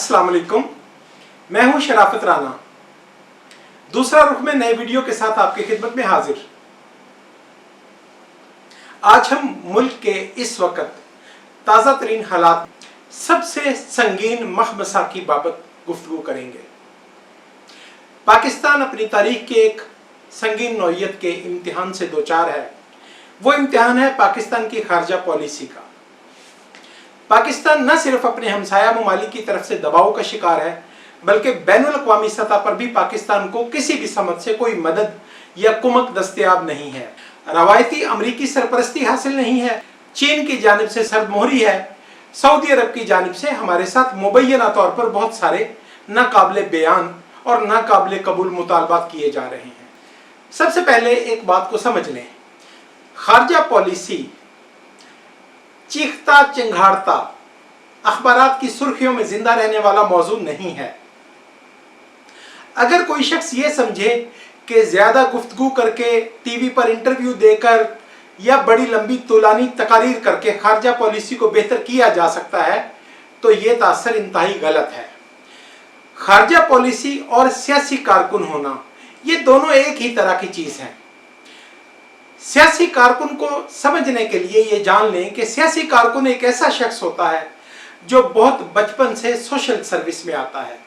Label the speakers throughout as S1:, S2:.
S1: अस्सलाम वालेकुम, मैं हूं शराफत राना। दूसरा रुख में नए वीडियो के साथ आपकी खिदमत में हाजिर। आज हम मुल्क के इस वक्त ताज़ा तरीन हालात, सबसे संगीन मखमसा की बाबत गुफ्तगू करेंगे। पाकिस्तान अपनी तारीख के एक संगीन नौइयत के इम्तिहान से दो चार है। वो इम्तिहान है पाकिस्तान की खारजा पॉलिसी का। पाकिस्तान न सिर्फ अपने हमसाया ममालिक की तरफ से दबाव का शिकार है, बल्कि बैनुल अक़वामी सतह पर भी पाकिस्तान को किसी भी समत से कोई मदद या कुमक दस्तयाब नहीं है। रवायती अमरीकी सरपरस्ती हासिल नहीं है, चीन की जानिब से सरदमोहरी है, सऊदी अरब की जानिब से हमारे साथ मुबैना तौर पर बहुत सारे नाकाबिले बयान और नाकाबिले कबूल मुतालबात किए जा रहे हैं। सबसे पहले एक बात को समझ लें, खारजा पॉलिसी चीखता चिंगाड़ता अखबारात की सुर्खियों में जिंदा रहने वाला मौजू नहीं है। अगर कोई शख्स ये समझे कि ज्यादा गुफ्तगू करके, टीवी पर इंटरव्यू देकर या बड़ी लंबी तुलानी तकारीर करके खारजा पॉलिसी को बेहतर किया जा सकता है, तो ये तासर इंतहाई गलत है। खारजा पॉलिसी और सियासी कारकुन होना, ये दोनों एक ही तरह की चीज है। सियासी कारकुन को समझने के लिए ये जान लें कि सियासी कारकुन एक ऐसा शख्स होता है जो बहुत बचपन से सोशल सर्विस में आता है,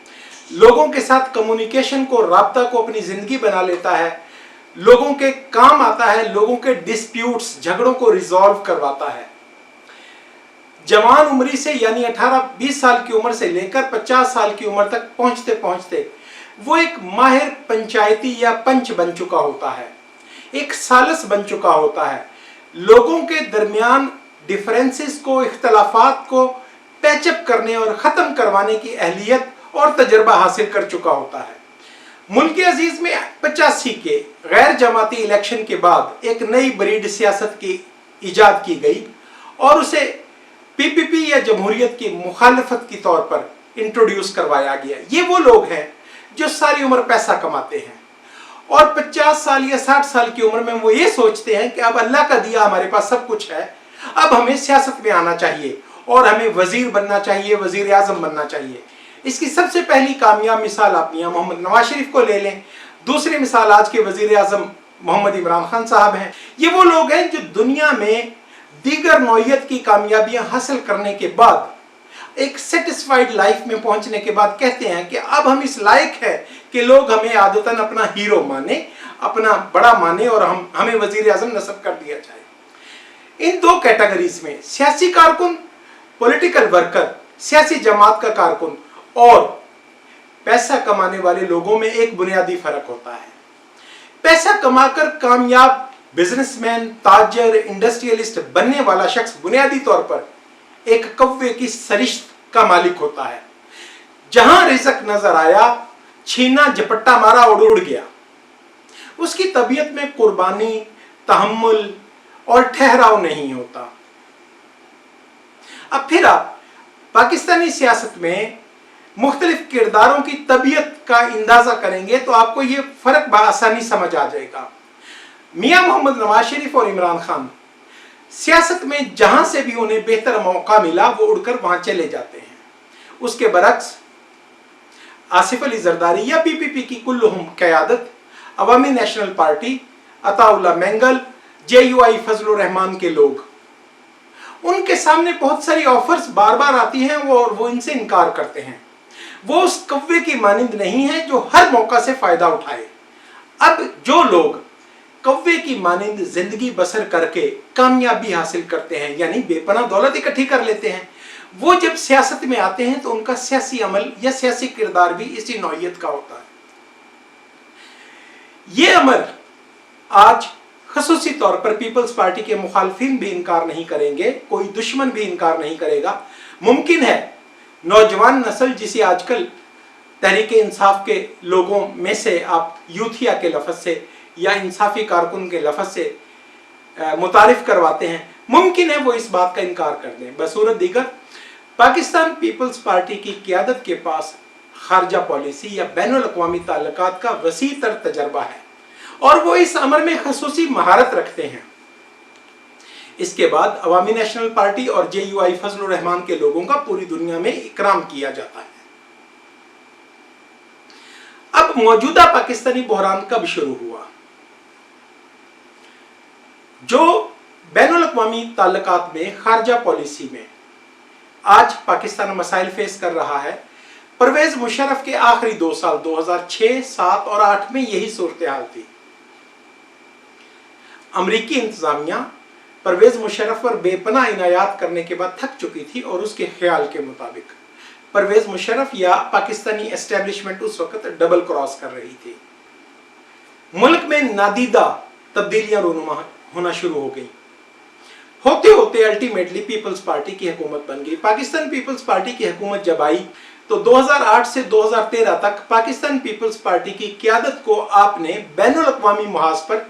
S1: लोगों के साथ कम्युनिकेशन को, राब्ता को अपनी जिंदगी बना लेता है, लोगों के काम आता है, लोगों के डिस्प्यूट्स, झगड़ों को रिजॉल्व करवाता है। जवान उम्री से यानी 18-20 साल की उम्र से लेकर 50 साल की उम्र तक पहुंचते पहुंचते वो एक माहिर पंचायती या पंच बन चुका होता है, एक सालस बन चुका होता है, लोगों के दरमियान डिफरेंसेस को, इख्तलाफात को पैचअप करने और ख़त्म करवाने की अहलियत और तजर्बा हासिल कर चुका होता है। मुल्क अजीज में 85 के गैर जमाती इलेक्शन के बाद एक नई ब्रीड सियासत की ईजाद की गई और उसे पीपीपी या जमहूरियत की मुखालफत की तौर पर इंट्रोड्यूस करवाया गया। ये वो लोग हैं जो सारी उम्र पैसा कमाते हैं और 50 साल या 60 साल की उम्र में वो ये सोचते हैं कि अब अल्लाह का दिया हमारे पास सब कुछ है, अब हमें सियासत में आना चाहिए और हमें वजीर बनना चाहिए, वजीर आजम बनना चाहिए। इसकी सबसे पहली कामयाब मिसाल आप मियां मोहम्मद नवाज शरीफ को ले लें। दूसरी मिसाल आज के वजीर आजम मोहम्मद इमरान खान साहब हैं। ये वो लोग हैं जो दुनिया में दीगर नौइयत की कामयाबियां हासिल करने के बाद, एक सेटिस्फाइड लाइफ में पहुंचने के बाद कहते हैं कि अब हम इस लायक है कि लोग हमें आदतन अपना हीरो माने, अपना बड़ा माने और हमें वजीर आजम नस्ब कर दिया जाए। इन दो कैटेगरीज में सियासी कारकुन, पॉलिटिकल वर्कर, सियासी जमात का कारकुन और पैसा कमाने वाले लोगों में एक बुनियादी फर्क होता है। पैसा कमाकर कामयाब बिजनेसमैन, ताजर, इंडस्ट्रियलिस्ट बनने वाला शख्स बुनियादी तौर पर एक कव्वे की सरिश्त का मालिक होता है। जहां रिज़्क नजर आया, छीना, झपट्टा मारा और उड़ गया। उसकी तबीयत में कुर्बानी, तहम्मुल और ठहराव नहीं होता। अब फिर आप पाकिस्तानी सियासत में मुख्तलिफ किरदारों की तबीयत का अंदाजा करेंगे तो आपको ये फर्क बआसानी समझ आ जाएगा। मियां मोहम्मद नवाज शरीफ और इमरान खान सियासत में जहां से भी उन्हें बेहतर मौका मिला वो उड़कर वहां चले जाते हैं। उसके बरक्स आसिफ अली जरदारी या पीपीपी की कुल्लुहुम क़यादत, Awami national party, Ataullah Mengal, JUI Fazlur Rahman के लोग, उनके सामने बहुत सारी ऑफर्स बार बार आती हैं और वो इनसे इनकार करते हैं। वो उस कव्वे की मानिंद नहीं है जो हर मौका से फायदा उठाए। अब जो लोग कव्वे की मानिंद जिंदगी बसर करके कामयाबी हासिल करते हैं, यानी बेपनाह दौलत इकट्ठी कर लेते हैं, वो जब सियासत में आते हैं तो उनका सियासी अमल या सियासी किरदार भी इसी नौइयत का होता है। ये अमल आज खसूसी तौर पर पीपल्स पार्टी के मुखालफिन भी इनकार नहीं करेंगे, कोई दुश्मन भी इनकार नहीं करेगा। मुमकिन है नौजवान नस्ल, जिसे आजकल तहरीक इंसाफ के लोगों में से आप यूथिया के लफ्ज़ से या इंसाफी कारकुन के लफ्ज़ से मुतारिफ करवाते हैं, मुमकिन है वो इस बात का इनकार कर दें। बसूरत दीगर पाकिस्तान पीपल्स पार्टी की क़यादत के पास खारजा पॉलिसी या बैनुल अक़वामी ताल्लुकात का वसी तर तजर्बा है और वो इस अमर में खसूसी महारत रखते हैं। इसके बाद अवामी नेशनल पार्टी और जेयूआई फजलुर रहमान के लोगों का पूरी दुनिया में इकराम किया जाता है। अब मौजूदा पाकिस्तानी बहरान कब शुरू हुआ? जो बैनुल अक़वामी ताल्लुकात में, खारजा पॉलिसी में आज पाकिस्तान मसाइल फेस कर रहा है, परवेज मुशर्रफ के आखिरी 2 साल 2006, 7 और 8 में यही सूरत हाल थी। अमरीकी इंतजामिया परवेज मुशर्रफ पर बेपनाह इनायात करने के बाद थक चुकी थी और उसके ख्याल के मुताबिक परवेज मुशर्रफ या पाकिस्तानी एस्टेब्लिशमेंट उस वक्त डबल क्रॉस कर रही थी। मुल्क में नादीदा तब्दीलियां रूनुमा होना शुरू हो गई। होते होते अल्टीमेटली पीपल्स पार्टी की हुकूमत बन गई। पाकिस्तान पीपल्स पार्टी की हुकूमत जब आई तो 2008 से 2013 तक पाकिस्तान पीपल्स पार्टी की क़यादत को आपने बैनुल अक़वामी महाज पर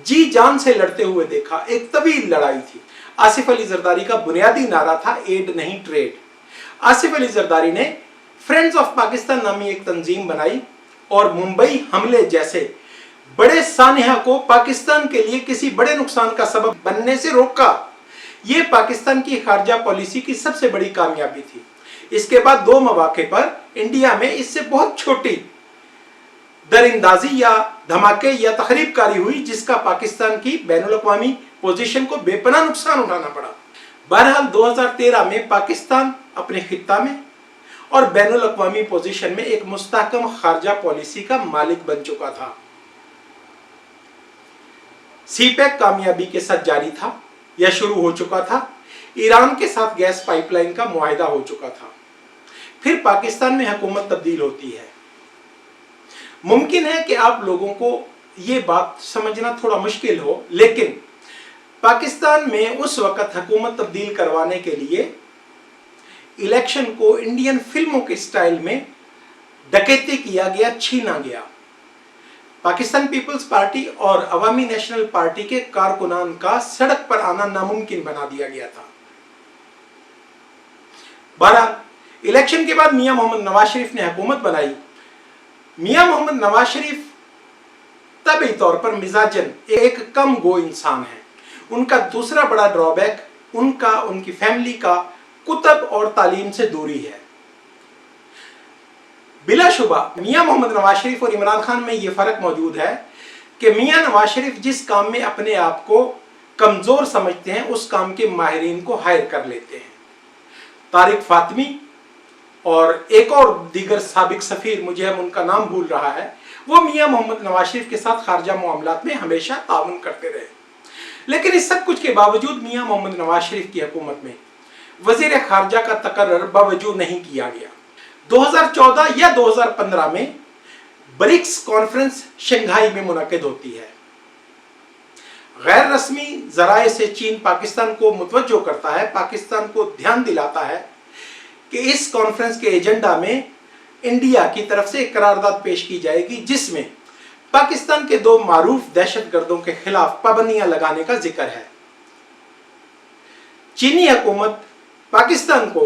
S1: जी जान से लड़ते हुए देखा। एक तवील लड़ाई थी। आसिफ अली जरदारी का बुनियादी नारा था एड नहीं ट्रेड। आसिफ अली जरदारी ने फ्रेंड्स ऑफ पाकिस्तान नामी एक तंजीम बनाई और मुंबई हमले जैसे बड़े सानिहा को पाकिस्तान के लिए किसी बड़े नुकसान का सबब बनने से रोका। यह पाकिस्तान की खारजा पॉलिसी की सबसे बड़ी कामयाबी थी। इसके बाद 2 मौके पर इंडिया में इससे बहुत छोटी दरिंदाजी या धमाके या तखरीबकारी हुई, जिसका पाकिस्तान की बैनुल अक़वामी पोजीशन को बेपनाह नुकसान उठाना पड़ा। बहरहाल 2013 में पाकिस्तान अपने खित्ता में और बैनुल अक़वामी पोजीशन में एक मुस्तहकम खारजा पॉलिसी का मालिक बन चुका था। सीपैक कामयाबी के साथ जारी था या शुरू हो चुका था। ईरान के साथ गैस पाइपलाइन का मुआहिदा हो चुका था। फिर पाकिस्तान में हुकूमत तब्दील होती है। मुमकिन है कि आप लोगों को ये बात समझना थोड़ा मुश्किल हो, लेकिन पाकिस्तान में उस वक्त हुकूमत तब्दील करवाने के लिए इलेक्शन को इंडियन फिल्मों के स्टाइल में डकैती किया गया, छीना गया। पाकिस्तान पीपल्स पार्टी और अवामी नेशनल पार्टी के कारकुनान का सड़क पर आना नामुमकिन बना दिया गया था। बहरहाल इलेक्शन के बाद मियां मोहम्मद नवाज शरीफ ने हुकूमत बनाई। मियां मोहम्मद नवाज शरीफ तबी तौर पर मिजाजन एक कम गो इंसान है। उनका दूसरा बड़ा ड्रॉबैक उनकी फैमिली का कुतब और तालीम से दूरी है। बिलाशुबा मियां मोहम्मद नवाज शरीफ और इमरान खान में यह फर्क मौजूद है कि मियां नवाज शरीफ जिस काम में अपने आप को कमजोर समझते हैं उस काम के माहिरीन को हायर कर लेते हैं। तारिक फातमी और एक और दीगर साबिक सफीर, मुझे अब उनका नाम भूल रहा है, वो मियां मोहम्मद नवाज शरीफ के साथ खारजा मामलात में हमेशा ताउन करते रहे। लेकिन इस सब कुछ के बावजूद मियां मोहम्मद नवाज शरीफ की हुकूमत में वजीर खारजा का तकर्रर बावजूद नहीं किया गया। 2014 या 2015 में ब्रिक्स कॉन्फ्रेंस शंघाई में मुनक्किद होती है। गैर रस्मी जराए से चीन पाकिस्तान को मुतवज्जो करता है, पाकिस्तान को ध्यान दिलाता है कि इस कॉन्फ्रेंस के एजेंडा में इंडिया की तरफ से एक करारदाद पेश की जाएगी जिसमें पाकिस्तान के 2 मारूफ दहशतगर्दों के खिलाफ पाबंदियां लगाने का जिक्र है। चीनी हुकूमत पाकिस्तान को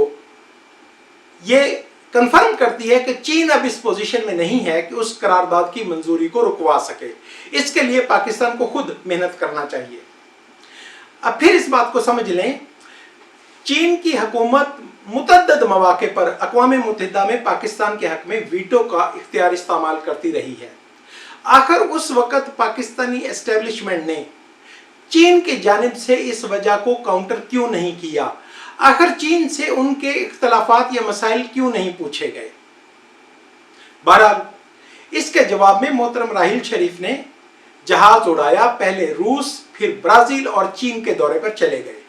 S1: यह कंफर्म करती है कि चीन अब इस पोजीशन में नहीं है कि उस करारदाद की मंजूरी को रुकवा सके। इसके लिए पाकिस्तान को खुद मेहनत करना चाहिए। अब फिर इस बात को समझ लें, चीन की हुकूमत मुतअद्दिद मौके पर अक़वाम मुत्तहिदा में पाकिस्तान के हक में वीटो का इख्तियार इस्तेमाल करती रही है। आखिर उस वक्त पाकिस्तानी एस्टेब्लिशमेंट ने चीन की जानिब से इस वजह को काउंटर क्यों नहीं किया? आखिर चीन से उनके इख्तलाफात या मसाइल क्यों नहीं पूछे गए? बहरहाल इसके जवाब में मोहतरम राहिल शरीफ ने जहाज उड़ाया, पहले रूस, फिर ब्राजील और चीन के दौरे पर चले गए।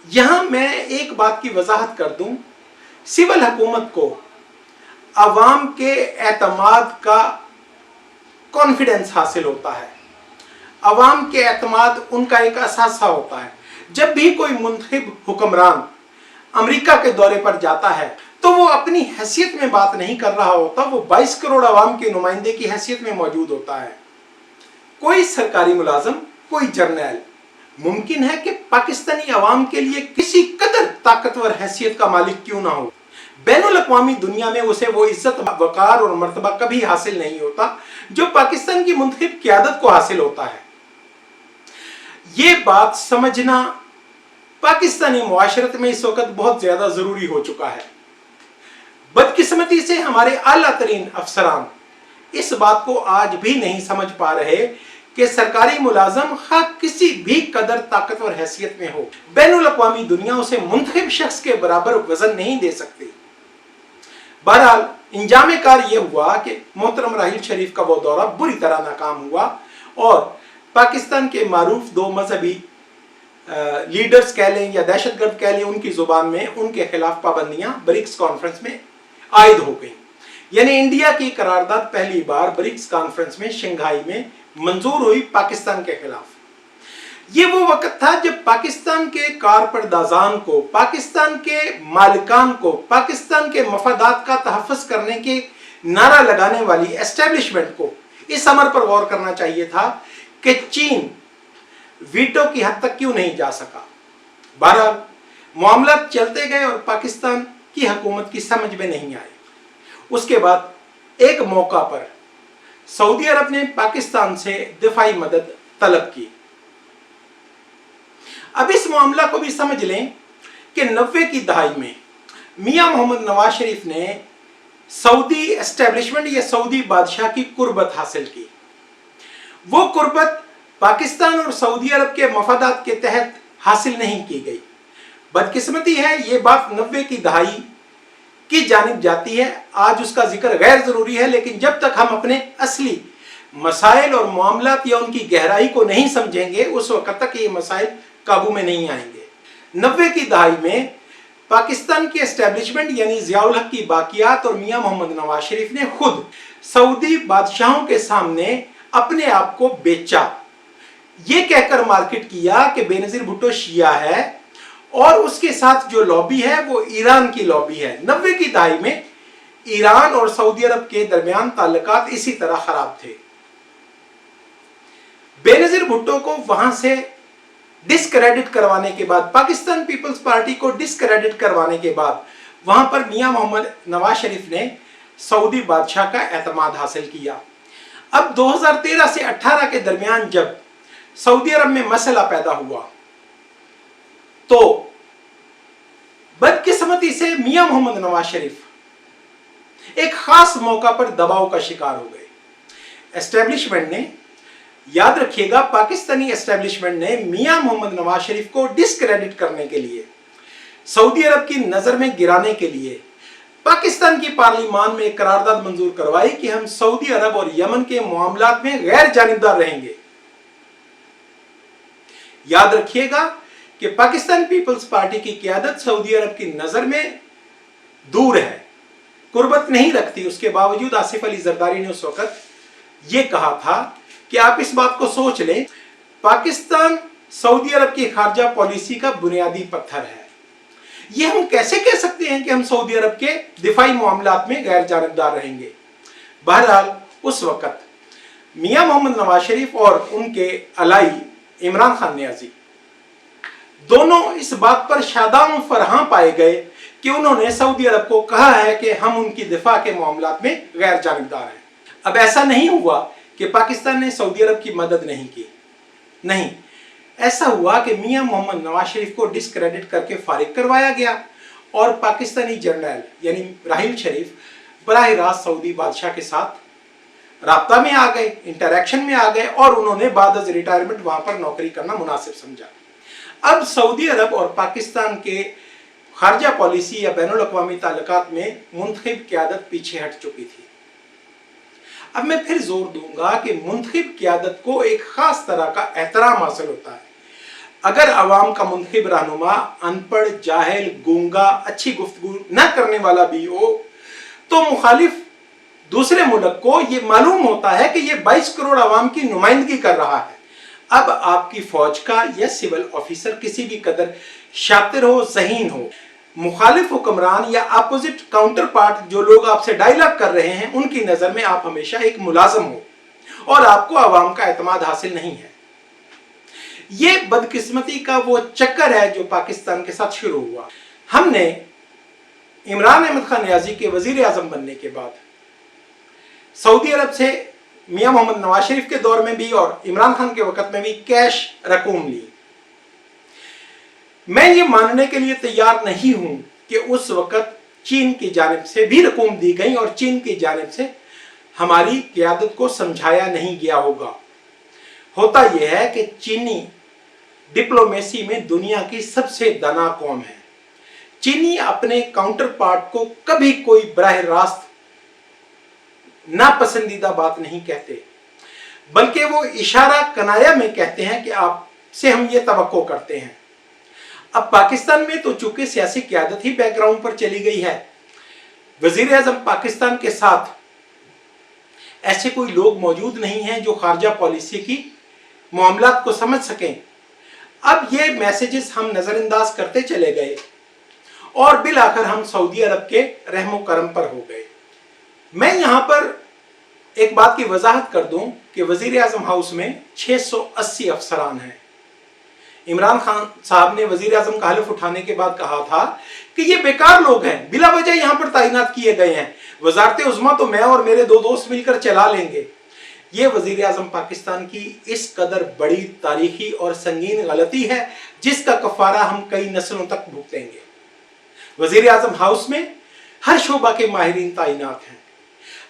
S1: यहां मैं एक बात की वजाहत कर दूं, सिविल हुकूमत को अवाम के एतमाद का कॉन्फिडेंस हासिल होता है। अवाम के एतमाद उनका एक असासा होता है। जब भी कोई मुंतखब हुक्मरान अमेरिका के दौरे पर जाता है तो वो अपनी हैसियत में बात नहीं कर रहा होता, वो 22 करोड़ अवाम के नुमाइंदे की हैसियत में मौजूद होता है। कोई सरकारी मुलाजम, कोई जर्नैल, मुमकिन है कि पाकिस्तानी अवाम के लिए किसी कदर ताकतवर हैसियत का मालिक क्यों ना हो, बैनुल अक़वामी दुनिया में उसे वो इज्जत, वकार और मर्तबा कभी हासिल नहीं होता जो पाकिस्तान की मुंतखब क़यादत को हासिल होता है। ये बात समझना पाकिस्तानी मुआशरत में इस वक्त बहुत ज्यादा जरूरी हो चुका है। बदकिस्मती बदकिस्मती से हमारे आला तरीन अफसरान इस बात को आज भी नहीं समझ पा रहे कि सरकारी मुलाजम किसी भी कदर ताकतवर हैसियत में हो, बैनुल अक़वामी दुनिया उसे मुंतखब शख्स के बराबर वजन नहीं दे सकती। बहरहाल इंजाम कार ये हुआ कि मोहतरम राहिल शरीफ का वो दौरा बुरी तरह नाकाम हुआ और पाकिस्तान के मारूफ दो मजहबी लीडर्स कह लें या दहशतगर्द कह लें, उनकी जुबान में उनके खिलाफ पाबंदियां ब्रिक्स कॉन्फ्रेंस में आयद हो गई। यानी इंडिया की करारदाद पहली बार ब्रिक्स कॉन्फ्रेंस में शंघाई में मंजूर हुई पाकिस्तान के खिलाफ। ये वो वक्त था जब पाकिस्तान के कारपरदाजान को, पाकिस्तान के मालिकान को, पाकिस्तान के मफादात का तहफ़्फ़ुज़ करने के नारा लगाने वाली एस्टेब्लिशमेंट को इस अमर पर गौर करना चाहिए था कि चीन वीटो की हद तक क्यों नहीं जा सका। बहरहाल मामला चलते गए और पाकिस्तान की हुकूमत की समझ में नहीं आए। उसके बाद एक मौका पर सऊदी अरब ने पाकिस्तान से दिफाई मदद तलब की। अब इस मामला को भी समझ लें कि 90 की दहाई में मियां मोहम्मद नवाज शरीफ ने सऊदी एस्टेब्लिशमेंट या सऊदी बादशाह की कुर्बत हासिल की। वो कुर्बत पाकिस्तान और सऊदी अरब के मफादात के तहत हासिल नहीं की गई। बदकिस्मती है ये बात 90 की दहाई की जानिब जाती है। आज उसका जिक्र गैर जरूरी है, लेकिन जब तक हम अपने असली मसाइल और मामलात या उनकी गहराई को नहीं समझेंगे उस वक्त तक ये मसाइल काबू में नहीं आएंगे। 90 की दहाई में पाकिस्तान की एस्टेब्लिशमेंट यानी ज़ियाउल हक की बाकियात और मियां मोहम्मद नवाज शरीफ ने खुद सऊदी बादशाहों के सामने अपने आप को बेचा। ये कहकर मार्केट किया कि बेनज़ीर भुट्टो शिया है और उसके साथ जो लॉबी है वो ईरान की लॉबी है। 90 की दहाई में ईरान और सऊदी अरब के दरमियान ताल्लुकात इसी तरह खराब थे। बेनज़ीर भुट्टो को वहां से डिस्क्रेडिट करवाने के बाद, पाकिस्तान पीपल्स पार्टी को डिस्क्रेडिट करवाने के बाद वहां पर मियां मोहम्मद नवाज शरीफ ने सऊदी बादशाह का एतमाद हासिल किया। अब 2013 से 18 के दरमियान जब सऊदी अरब में मसला पैदा हुआ तो बदकिस्मती से मियां मोहम्मद नवाज शरीफ एक खास मौका पर दबाव का शिकार हो गए। एस्टेब्लिशमेंट ने, याद रखिएगा, पाकिस्तानी एस्टेब्लिशमेंट ने मियां मोहम्मद नवाज शरीफ को डिस्क्रेडिट करने के लिए, सऊदी अरब की नजर में गिराने के लिए पाकिस्तान की पार्लिमान में एक करारदाद मंजूर करवाई कि हम सऊदी अरब और यमन के मामलात में गैर जानिबदार रहेंगे। याद रखिएगा कि पाकिस्तान पीपल्स पार्टी की क़यादत सऊदी अरब की नजर में दूर है, कुर्बत नहीं रखती। उसके बावजूद आसिफ अली जरदारी ने उस वक्त यह कहा था कि आप इस बात को सोच लें, पाकिस्तान सऊदी अरब की खारजा पॉलिसी का बुनियादी पत्थर है। यह हम कैसे कह सकते हैं कि हम सऊदी अरब के दिफाई मामलात में गैर जानिबदार रहेंगे। बहरहाल उस वक्त मियां मोहम्मद नवाज शरीफ और उनके अलाई इमरान खान नियाजी दोनों इस बात पर शादाम फरहां पाए गए कि उन्होंने सऊदी अरब को कहा है कि हम उनकी दिफा के मामलात में गैर जानिबदार हैं। अब ऐसा नहीं हुआ कि पाकिस्तान ने सऊदी अरब की मदद नहीं की, नहीं, ऐसा हुआ कि मियां मोहम्मद नवाज शरीफ को डिस्क्रेडिट करके फारिग करवाया गया और पाकिस्तानी जनरल यानी राहिल शरीफ बराह रास्त सऊदी बादशाह के साथ राब्ता में आ गए, इंटरेक्शन में आ गए और उन्होंने बाद अज़ रिटायरमेंट वहां पर नौकरी करना मुनासिब समझा। अब सऊदी अरब और पाकिस्तान के खारजा पॉलिसी या बैनुल अक़वामी ताल्लुकात में मुंतखब क़यादत पीछे हट चुकी थी। अब मैं फिर जोर दूंगा कि मुंतखब क़यादत को एक खास तरह का एहतराम हासिल होता है। अगर अवाम का मुंतखब रहनुमा अनपढ़, जाहिल, गूंगा, अच्छी गुफ्तगू न करने वाला भी हो तो मुखालिफ दूसरे मुल्क को यह मालूम होता है कि यह 22 करोड़ अवाम की नुमाइंदगी कर रहा है। अब आपकी फौज का या सिविल ऑफिसर किसी भी कदर शातिर हो, ज़हीन हो, मुखालिफ हुक्मरान या अपोजिट काउंटर पार्ट जो लोग आपसे डायलॉग कर रहे हैं उनकी नजर में आप हमेशा एक मुलाजम हो और आपको अवाम का एतमाद हासिल नहीं है। ये बदकिस्मती का वो चक्कर है जो पाकिस्तान के साथ शुरू हुआ। हमने इमरान अहमद खान नियाजी के वजीर आजम बनने के बाद सऊदी अरब से मियां मोहम्मद नवाज शरीफ के दौर में भी और इमरान खान के वक्त में भी कैश रकूम ली। मैं ये मानने के लिए तैयार नहीं हूं कि उस वक्त चीन की जानिब से भी रकूम दी गई और चीन की जानिब से हमारी क़यादत को समझाया नहीं गया होगा। होता यह है कि चीनी डिप्लोमेसी में दुनिया की सबसे दाना कौम है। चीनी अपने काउंटर पार्ट को कभी कोई बराह रास्त नापसंदीदा बात नहीं कहते, बल्कि वो इशारा कनाया में कहते हैं कि आपसे हम ये तवक्को करते हैं। अब पाकिस्तान में तो चूंकि सियासी क़यादत ही बैकग्राउंड पर चली गई है, वजीर आज़म पाकिस्तान के साथ ऐसे कोई लोग मौजूद नहीं हैं जो खारजा पॉलिसी की मामलात को समझ सकें। अब ये मैसेजेस हम नज़रअंदाज करते चले गए और बिल आखिर हम सऊदी अरब के रहमो करम पर हो गए। मैं यहाँ पर एक बात की वजाहत कर दूं कि वजीर आज़म हाउस में 680 अफसरान हैं। इमरान खान साहब ने वजीर आज़म का हल्फ उठाने के बाद कहा था कि ये बेकार लोग हैं, बिला वजह यहाँ पर तैनात किए गए हैं, वजारत उज़्मा तो मैं और मेरे 2 दोस्त मिलकर चला लेंगे। ये वजीर आज़म पाकिस्तान की इस कदर बड़ी तारीखी और संगीन गलती है जिसका कफारा हम कई नस्लों तक भुगतेंगे। वजीर आज़म हाउस में हर शोबा के माहिरीन तैनात हैं,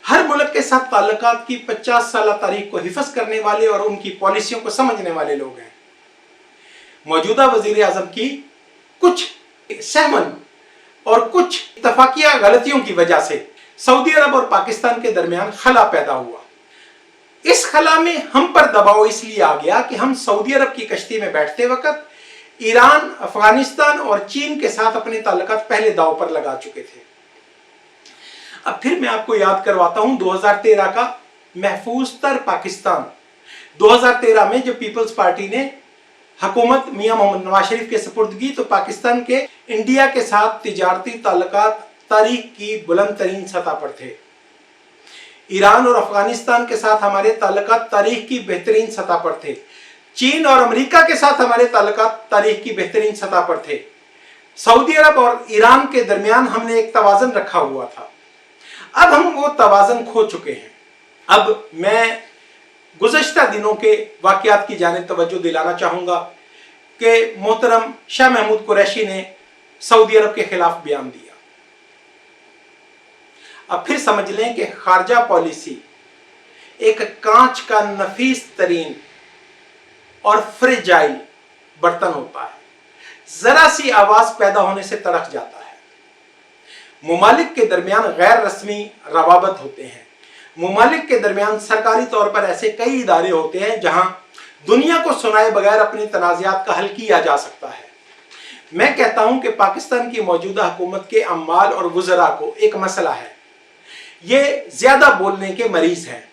S1: हर मुल्क के साथ ताल्लुकात की 50 साल तारीख को हिफज करने वाले और उनकी पॉलिसियों को समझने वाले लोग हैं। मौजूदा वजीर आज़म की कुछ सहमन और कुछ इत्तफाकिया गलतियों की वजह से सऊदी अरब और पाकिस्तान के दरमियान खला पैदा हुआ। इस खला में हम पर दबाव इसलिए आ गया कि हम सऊदी अरब की कश्ती में बैठते वक्त ईरान, अफगानिस्तान और चीन के साथ अपने ताल्लुकात पहले दांव पर लगा चुके थे। अब फिर मैं आपको याद करवाता हूं 2013 का महफूज तर पाकिस्तान। 2013 में जब पीपल्स पार्टी ने हुकूमत मियां मोहम्मद नवाज शरीफ के सुपुर्द की तो पाकिस्तान के इंडिया के साथ तिजारती ताल्लुकात तारीख की बुलंद तरीन सतह पर थे। ईरान और अफगानिस्तान के साथ हमारे ताल्लुकात तारीख की बेहतरीन सतह पर थे। चीन और अमेरिका के साथ हमारे ताल्लुकात तारीख की बेहतरीन सतह पर थे। सऊदी अरब और ईरान के दरमियान हमने एक तवाज़न रखा हुआ था। अब हम वो तवाज़न खो चुके हैं। अब मैं गुज़श्ता दिनों के वाक़यात की जानिब तवज्जो दिलाना चाहूँगा कि मोहतरम शाह महमूद कुरैशी ने सऊदी अरब के खिलाफ बयान दिया। अब फिर समझ लें कि खारजा पॉलिसी एक कांच का नफीस तरीन और फ्रेजाइल बर्तन होता है, जरा सी आवाज पैदा होने से तड़क जाता है। मुमालिक के दरमियान गैर रस्मी रवाबत होते हैं। मुमालिक के दरमियान सरकारी तौर पर ऐसे कई इदारे होते हैं जहां दुनिया को सुनाए बगैर अपने तनाज़ात का हल किया जा सकता है। मैं कहता हूं कि पाकिस्तान की मौजूदा हुकूमत के अम्माल और वज़रा को एक मसला है, ये ज्यादा बोलने के मरीज हैं,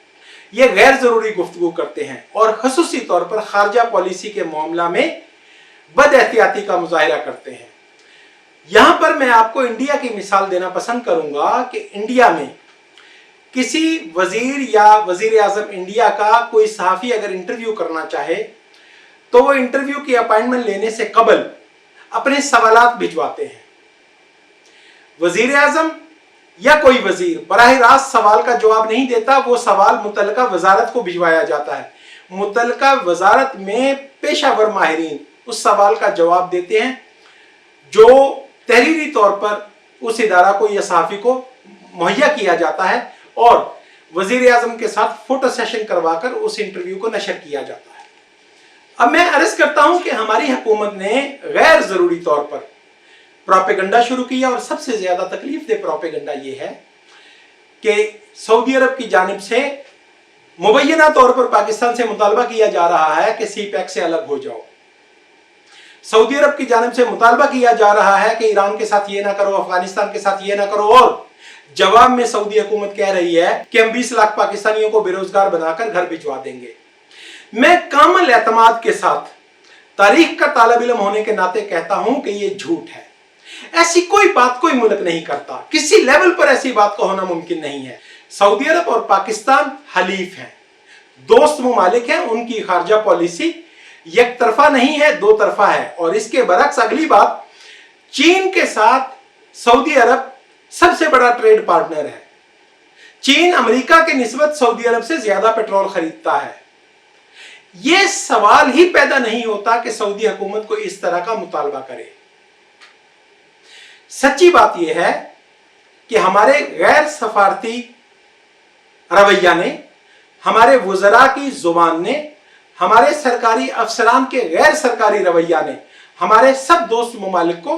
S1: ये गैर जरूरी गुफ्तगू करते हैं और खसूसी तौर पर खारजा पॉलिसी के मामला में बद एहतियाती का मुजाहिरा करते हैं। यहां पर मैं आपको इंडिया की मिसाल देना पसंद करूंगा कि इंडिया में किसी वजीर या वजीर आजम इंडिया का कोई सहाफ़ी अगर इंटरव्यू करना चाहे तो वो इंटरव्यू की अपॉइंटमेंट लेने से कबल अपने सवालात भिजवाते हैं। वजीर आजम या कोई वजीर बराह रास्त सवाल का जवाब नहीं देता, वो सवाल मुतलका वजारत को भिजवाया जाता है। मुतलका वजारत में पेशावर माहिरीन उस सवाल का जवाब देते हैं जो तहरीरी तौर पर उस इदारा को या सहाफ़ी को मुहैया किया जाता है और वजीर आजम के साथ फोटो सेशन करवाकर उस इंटरव्यू को नशर किया जाता है। अब मैं अर्ज करता हूं कि हमारी हुकूमत ने गैर जरूरी तौर पर प्रोपेगेंडा शुरू किया और सबसे ज्यादा तकलीफ दे प्रोपेगेंडा ये है कि सऊदी अरब की जानिब से मुबैना तौर पर पाकिस्तान से मुतालबा किया जा रहा है कि सी पैक से अलग हो जाओ। सऊदी अरब की जानिब से मुतालबा किया जा रहा है कि ईरान के साथ ये ना करो, अफगानिस्तान के साथ ये ना करो, और जवाब में सऊदी हुकूमत कह रही है कि हम 20 लाख पाकिस्तानियों को बेरोजगार बनाकर घर भिजवा देंगे। मैं कामिल एतमाद के साथ तारीख का तालिब इल्म होने के नाते कहता हूं कि यह झूठ है। ऐसी कोई बात कोई मुल्क नहीं करता, किसी लेवल पर ऐसी बात का होना मुमकिन नहीं है। सऊदी अरब और पाकिस्तान हलीफ हैं, दोस्त मुमालिक हैं, उनकी खारजा पॉलिसी एक तरफा नहीं है, दो तरफा है। और इसके बरक्स अगली बात, चीन के साथ सऊदी अरब सबसे बड़ा ट्रेड पार्टनर है। चीन अमेरिका के निस्बत सऊदी अरब से ज्यादा पेट्रोल खरीदता है। यह सवाल ही पैदा नहीं होता कि सऊदी हुकूमत को इस तरह का मुतालबा करे। सच्ची बात यह है कि हमारे गैर सफारती रवैया ने, हमारे वुज़रा की जुबान ने, हमारे सरकारी अफसरान के गैर सरकारी रवैया ने हमारे सब दोस्त ममालिक को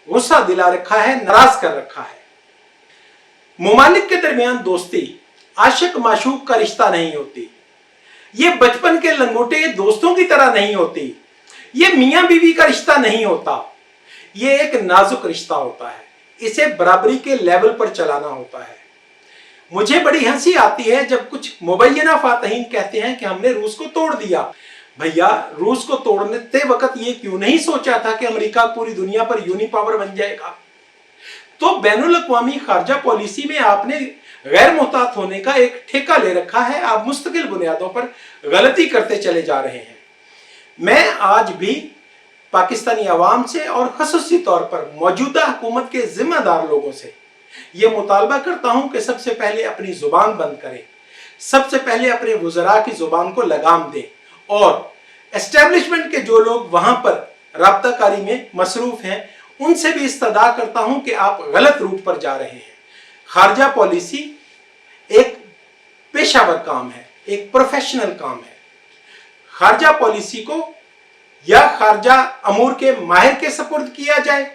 S1: गुस्सा दिला रखा है, नाराज कर रखा है। ममालिक के दरमियान दोस्ती आशिक माशूक का रिश्ता नहीं होती, ये बचपन के लंगोटे दोस्तों की तरह नहीं होती, ये मियां बीवी का रिश्ता नहीं होता, ये एक नाजुक रिश्ता होता है। इसे बराबरी के लेवल पर चलाना होता है। मुझे बड़ी हंसी आती है जब कुछ मुबैना फातहीन कहते हैं कि हमने रूस को तोड़ दिया। भैया, रूस को तोड़ते वक्त ये क्यों नहीं सोचा था कि अमेरिका पूरी दुनिया पर यूनिपावर बन जाएगा? तो बैनुल अक़वामी खारजा पॉलिसी में आपने गैर मुहतात होने का एक ठेका ले रखा है। आप मुस्तकिल बुनियादों पर गलती करते चले जा रहे हैं। मैं आज भी पाकिस्तानी अवाम से और ख़ुसूसी तौर पर मौजूदा हुकूमत के जिम्मेदार लोगों से ये मुतालबा करता हूं कि सबसे पहले अपनी जुबान बंद करें, सबसे पहले अपने वुज़रा की जुबान को लगाम दें और एस्टेब्लिशमेंट के जो लोग वहां पर राब्ताकारी में मसरूफ हैं उनसे भी इस्तदा करता हूं कि आप गलत रूट पर जा रहे हैं। खारजा पॉलिसी एक पेशावर काम है, एक प्रोफेशनल काम है। खारजा पॉलिसी को या खारजा अमूर के माहिर के सपुर्द किया जाए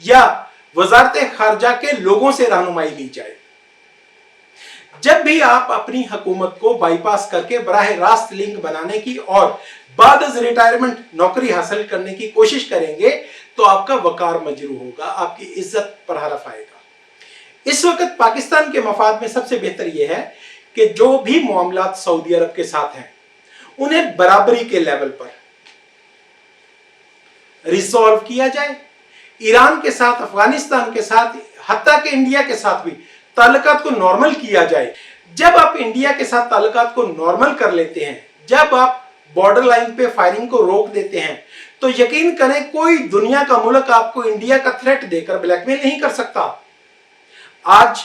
S1: या वजारत खारजा के लोगों से रहनुमाई ली जाए। जब भी आप अपनी हुकूमत को बाईपास करके बराह रास्त लिंक बनाने की और बाद रिटायरमेंट नौकरी हासिल करने की कोशिश करेंगे तो आपका वकार मजरू होगा, आपकी इज्जत पर हरफ आएगा। इस वक्त पाकिस्तान के मफाद में सबसे बेहतर यह है कि जो भी मामलात सऊदी अरब के साथ हैं उन्हें बराबरी के लेवल पर रिजॉल्व किया जाए। ईरान के साथ, अफगानिस्तान के साथ, हत्ता के इंडिया के साथ भी ताल्लुकात को नॉर्मल किया जाए। जब आप इंडिया के साथ ताल्लुकात को नॉर्मल कर लेते हैं, जब आप बॉर्डर लाइन पे फायरिंग को रोक देते हैं, तो यकीन करें कोई दुनिया का मुल्क आपको इंडिया का थ्रेट देकर ब्लैकमेल नहीं कर सकता। आज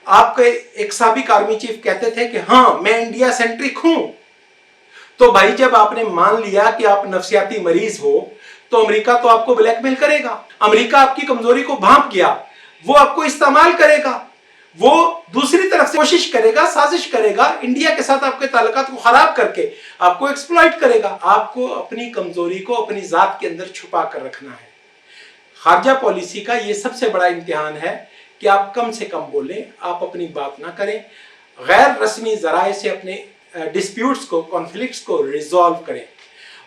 S1: आपके एक साबिक आर्मी चीफ कहते थे कि हाँ मैं इंडिया सेंट्रिक हूं, तो भाई जब आपने मान लिया कि आप नफ्सियाती मरीज हो तो अमेरिका तो आपको ब्लैकमेल करेगा। अमेरिका आपकी कमजोरी को भांप गया, वो आपको इस्तेमाल करेगा, वो दूसरी तरफ से कोशिश करेगा, साजिश करेगा, इंडिया के साथ आपके ताल्लुकात को खराब करके आपको एक्सप्लॉइट करेगा। आपको अपनी कमजोरी को अपनी जात के अंदर छुपा कर रखना है। खारजा पॉलिसी का ये सबसे बड़ा इम्तिहान है कि आप कम से कम बोलें, आप अपनी बात ना करें, गैर रस्मी जराए से अपने डिस्प्यूट्स को, कॉन्फ्लिक्ट्स को रिजॉल्व करें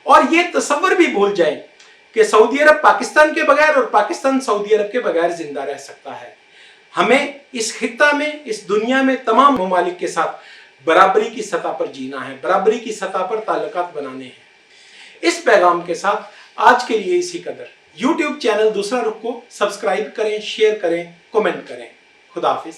S1: और ये तसव्वुर भी भूल जाएं कि सऊदी अरब पाकिस्तान के बगैर और पाकिस्तान सऊदी अरब के बगैर जिंदा रह सकता है। हमें इस खित्ता में, इस दुनिया में तमाम ममालिक के साथ बराबरी की सतह पर जीना है, बराबरी की सतह पर ताल्लुकात बनाने हैं। इस पैगाम के साथ आज के लिए इसी कदर। YouTube चैनल दूसरा रुख को सब्सक्राइब करें, शेयर करें, कमेंट करें। खुदा हाफिज।